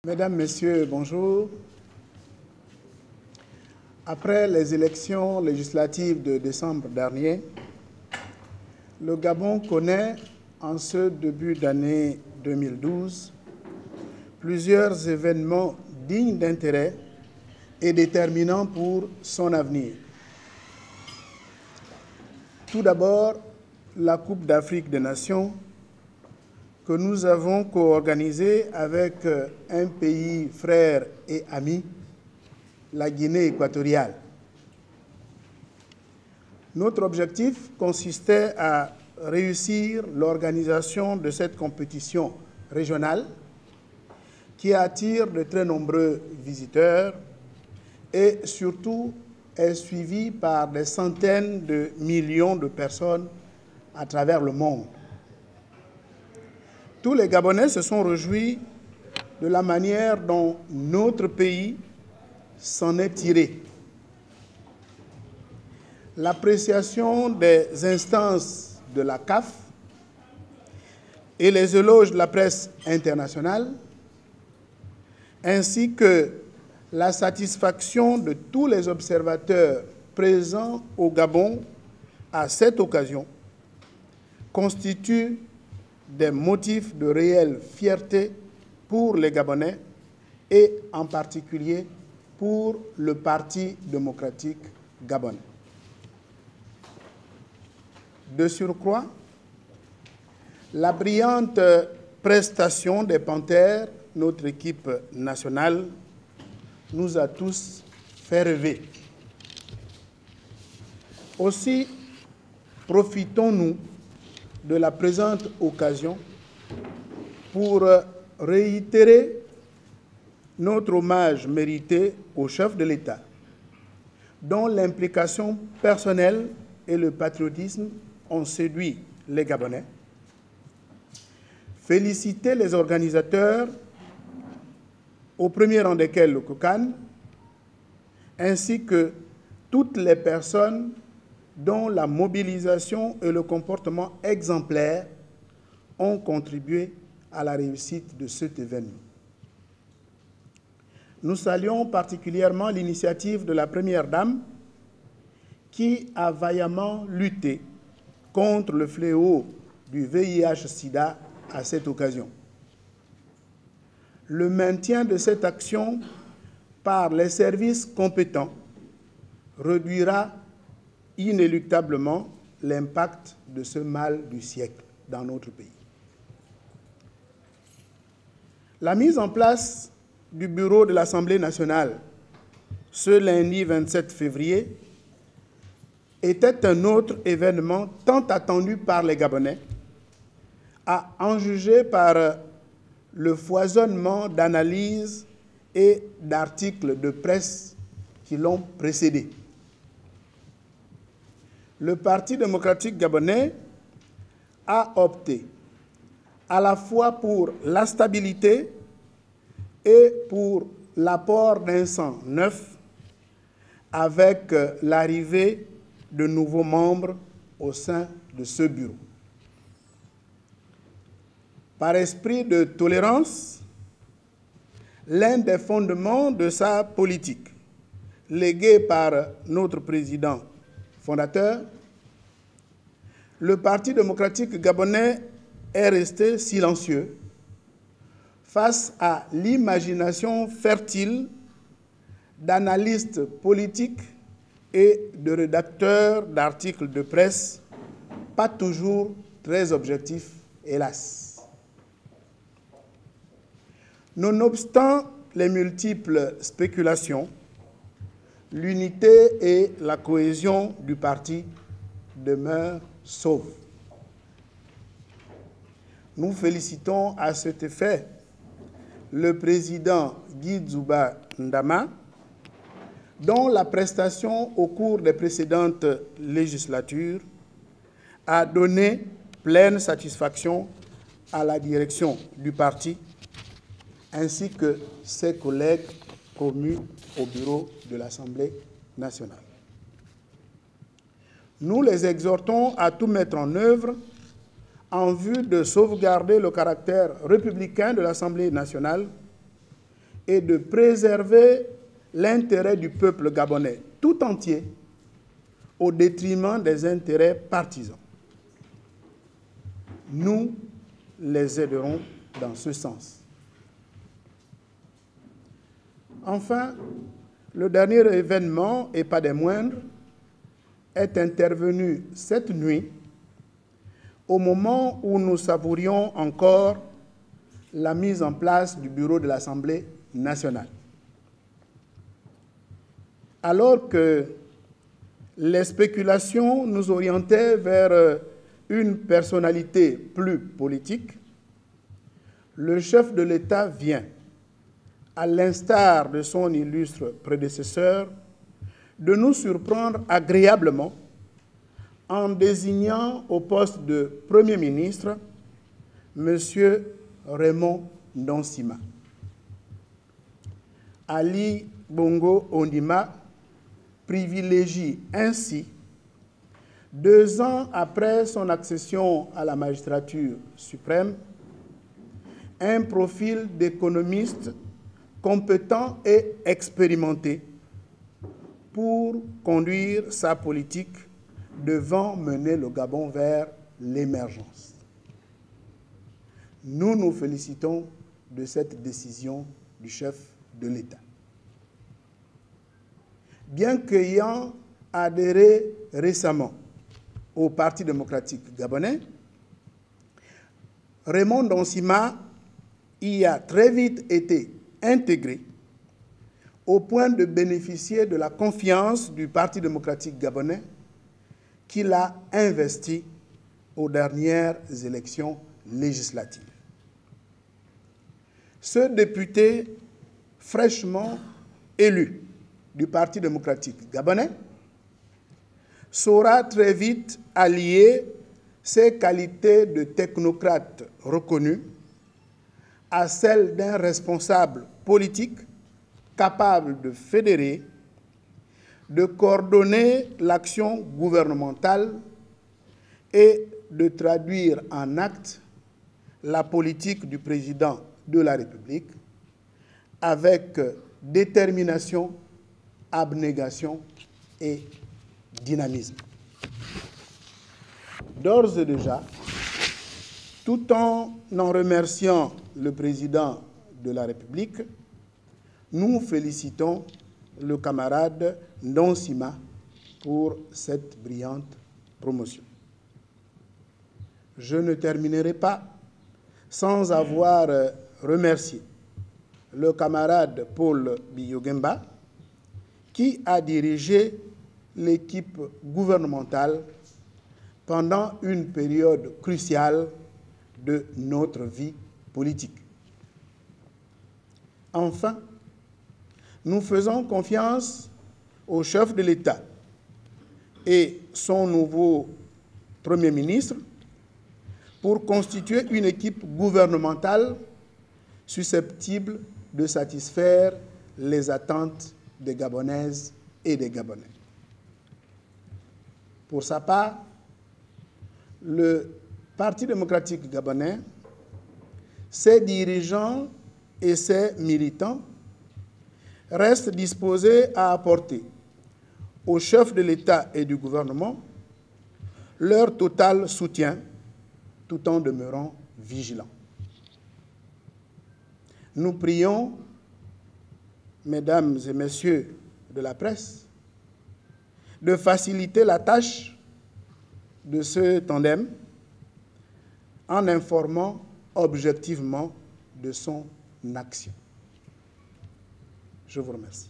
Mesdames, Messieurs, bonjour. Après les élections législatives de décembre dernier, le Gabon connaît, en ce début d'année 2012, plusieurs événements dignes d'intérêt et déterminants pour son avenir. Tout d'abord, la Coupe d'Afrique des Nations que nous avons co-organisée avec un pays frère et ami, la Guinée équatoriale. Notre objectif consistait à réussir l'organisation de cette compétition régionale qui attire de très nombreux visiteurs et surtout est suivie par des centaines de millions de personnes à travers le monde. Tous les Gabonais se sont réjouis de la manière dont notre pays s'en est tiré. L'appréciation des instances de la CAF et les éloges de la presse internationale, ainsi que la satisfaction de tous les observateurs présents au Gabon à cette occasion, constituent des motifs de réelle fierté pour les Gabonais et en particulier pour le Parti démocratique gabonais. De surcroît, la brillante prestation des Panthères, notre équipe nationale, nous a tous fait rêver. Aussi, profitons-nous de la présente occasion pour réitérer notre hommage mérité au chef de l'État, dont l'implication personnelle et le patriotisme ont séduit les Gabonais. Féliciter les organisateurs, au premier rang desquels le COCAN, ainsi que toutes les personnes dont la mobilisation et le comportement exemplaire ont contribué à la réussite de cet événement. Nous saluons particulièrement l'initiative de la Première Dame qui a vaillamment lutté contre le fléau du VIH-Sida à cette occasion. Le maintien de cette action par les services compétents réduira inéluctablement l'impact de ce mal du siècle dans notre pays. La mise en place du bureau de l'Assemblée nationale ce lundi 27 février était un autre événement tant attendu par les Gabonais, à en juger par le foisonnement d'analyses et d'articles de presse qui l'ont précédé. Le Parti démocratique gabonais a opté à la fois pour la stabilité et pour l'apport d'un sang neuf avec l'arrivée de nouveaux membres au sein de ce bureau. Par esprit de tolérance, l'un des fondements de sa politique, légué par notre président fondateur, le Parti démocratique gabonais est resté silencieux face à l'imagination fertile d'analystes politiques et de rédacteurs d'articles de presse, pas toujours très objectifs, hélas. Nonobstant les multiples spéculations, l'unité et la cohésion du parti demeurent sauves. Nous félicitons à cet effet le président Guy Zouba Ndama, dont la prestation au cours des précédentes législatures a donné pleine satisfaction à la direction du parti, ainsi que ses collègues promus au bureau de l'Assemblée nationale. Nous les exhortons à tout mettre en œuvre en vue de sauvegarder le caractère républicain de l'Assemblée nationale et de préserver l'intérêt du peuple gabonais tout entier au détriment des intérêts partisans. Nous les aiderons dans ce sens. Enfin, le dernier événement, et pas des moindres, est intervenu cette nuit, au moment où nous savourions encore la mise en place du bureau de l'Assemblée nationale. Alors que les spéculations nous orientaient vers une personnalité plus politique, le chef de l'État vient, à l'instar de son illustre prédécesseur, de nous surprendre agréablement en désignant au poste de Premier ministre M. Raymond Ndonsima. Ali Bongo Ondimba privilégie ainsi, 2 ans après son accession à la magistrature suprême, un profil d'économiste compétent et expérimenté pour conduire sa politique devant mener le Gabon vers l'émergence. Nous nous félicitons de cette décision du chef de l'État. Bien qu'ayant adhéré récemment au Parti démocratique gabonais, Raymond Ndonsima y a très vite été intégré au point de bénéficier de la confiance du Parti démocratique gabonais qui l'a investi aux dernières élections législatives. Ce député fraîchement élu du Parti démocratique gabonais saura très vite allier ses qualités de technocrate reconnu à celles d'un responsable politique capable de fédérer, de coordonner l'action gouvernementale et de traduire en actes la politique du président de la République avec détermination, abnégation et dynamisme. D'ores et déjà, tout en remerciant le président de la République, nous félicitons le camarade Ndonsima pour cette brillante promotion. Je ne terminerai pas sans avoir remercié le camarade Paul Biyogemba qui a dirigé l'équipe gouvernementale pendant une période cruciale de notre vie politique. Enfin, nous faisons confiance au chef de l'État et son nouveau Premier ministre pour constituer une équipe gouvernementale susceptible de satisfaire les attentes des Gabonaises et des Gabonais. Pour sa part, le Parti démocratique gabonais, ses dirigeants et ses militants restent disposés à apporter au chef de l'État et du gouvernement leur total soutien tout en demeurant vigilants. Nous prions, mesdames et messieurs de la presse, de faciliter la tâche de ce tandem en informant objectivement de son action. Je vous remercie.